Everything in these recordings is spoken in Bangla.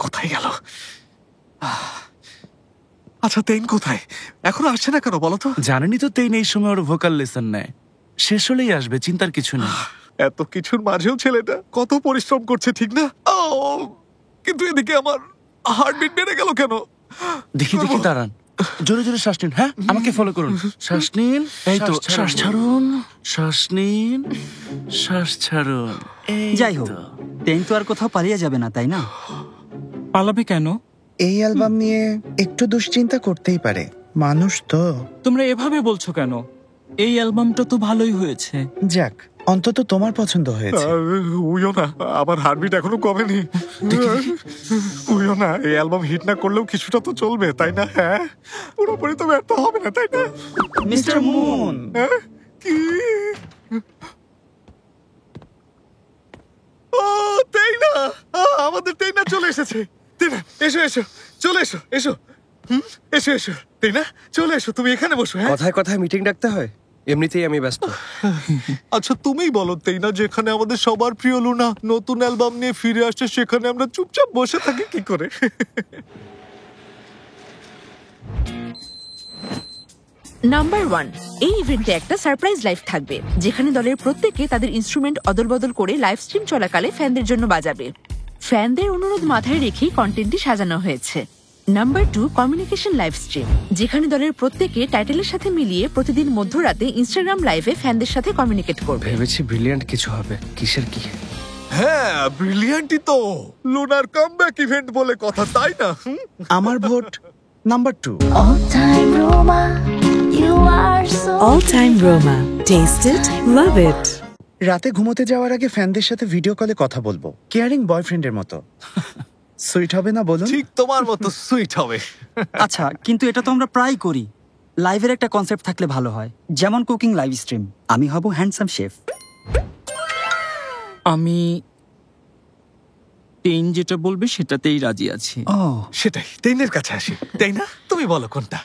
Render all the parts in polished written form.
কোথায় গেল? আচ্ছা তেইন কোথায়? এখনো আসছে না কেন বলো তো? জানেনই তো তেইন এই সময় ওর ভোকাল লেসন নেয়, শেষ হলেই আসবে, চিন্তার কিছু নেই। এত কিছুর মাঝেও ছেলেটা কত পরিশ্রম করছে, ঠিক না? কিন্তু এদিকে আমার হার্টবিট বেড়ে গেল কেন? দেখি দাঁড়ান, জোরে জোরে শ্বাস নিন। হ্যাঁ, আমাকে ফলো করুন। শ্বাস নিন, এই তো শ্বাস ছাড়ুন, শ্বাস নিন, শ্বাস ছাড়ুন। যাই হোক, তেইন তো আর কোথাও পালিয়ে যাবে না, তাই না? পালাবে কেন? এই অ্যালবাম নিয়ে একটু দুশ্চিন্তা করতেই পারে, মানুষ তো। তোমরা এভাবে বলছো কেন? এই অ্যালবামটা তো ভালোই হয়েছে। যাক, অন্তত তোমার পছন্দ হয়েছে। উইও না, আমার হার্টবিট এখনো কমেনি। উইও না, এই অ্যালবাম হিট না করলেও কিছুটা তো চলবে, তাই না? হ্যাঁ, পুরোপুরি তো ব্যর্থ হবে না, তাই না? মিস্টার মুন, কি? তেইনা, আমাদের তেইনা চলে এসেছে। তেইনা, এসো এসো, চলে এসো, এসো, এসো এসো। তেইনা, চলে এসো, তুমি এখানে বসো। হ্যাঁ, কথায় কথায় মিটিং ডাকতে হয়, এমনিতেই আমি ব্যস্ত। আচ্ছা তুমিই বলো তেইনা, যেখানে আমাদের সবার প্রিয় লুনা নতুন অ্যালবাম নিয়ে ফিরে আসছে, সেখানে আমরা চুপচাপ বসে থাকি কি করে? নাম্বার 1, এই ইভেন্টে একটা সারপ্রাইজ লাইভ থাকবে, যেখানে দলের প্রত্যেকে তাদের ইনস্ট্রুমেন্ট অদলবদল করে লাইভ স্ট্রিম চলাকালে ফ্যানদের জন্য বাজাবে। ফ্যানদের অনুরোধ মাথায় রেখেই কন্টেন্টটি সাজানো হয়েছে। নাম্বার 2, কমিউনিকেশন লাইভ স্ট্রিম, যেখানে দলের প্রত্যেকে টাইটেলের সাথে মিলিয়ে প্রতিদিন মধ্যরাতে ইনস্টাগ্রাম লাইভে ফ্যানদের সাথে কমিউনিকেট করবে। ভেবেছি ব্রিলিয়ান্ট কিছু হবে, কিসের কি? হ্যাঁ, ব্রিলিয়ান্টই তো, লুনার কামব্যাক ইভেন্ট বলে কথা, তাই না? আমার vote number 2। All time Roma, you are so All time Roma. Taste it, love it. রাতে ঘুমোতে যাওয়ার আগে ফ্যানদের সাথে ভিডিও কলে কথা বলবো, কেয়ারিং বয়ফ্রেন্ডের মতো। সুইট হবে না বলুন? ঠিক তোমার মতো সুইট হবে। আচ্ছা, কিন্তু এটা তো আমরা প্রায় করি। লাইভের একটা কনসেপ্ট থাকলে ভালো হয়, যেমন কুকিং লাইভ স্ট্রিম। আমি হব হ্যান্ডসাম শেফ। আমি তেইন যেটা বলবে সেটাতেই রাজি আছি। সেটাই, তেইনের কাছে আসি। তেইনা, তুমি বলো কোনটা?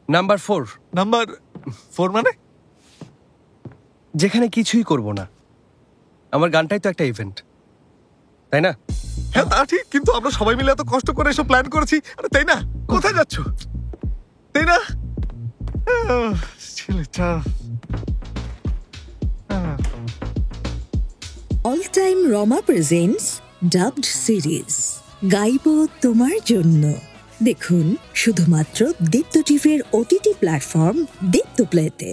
নাম্বার 4। নাম্বার 4 মানে? যেখানে কিছুই করব না, আমার গানটাই তো একটা ইভেন্ট, তাই না? হ্যাঁ তা ঠিক, কিন্তু আমরা সবাই মিলে এত কষ্ট করে এসব প্ল্যান করেছি। আরে তেইনা, কোথায় যাচ্ছ? তেইনা, ছেলেটা। All time Roma presents dubbed series. গাইবো তোমার জন্য। দেখুন শুধুমাত্র দীপ্ত টিভির OTT প্ল্যাটফর্ম দীপ্ত প্লেতে।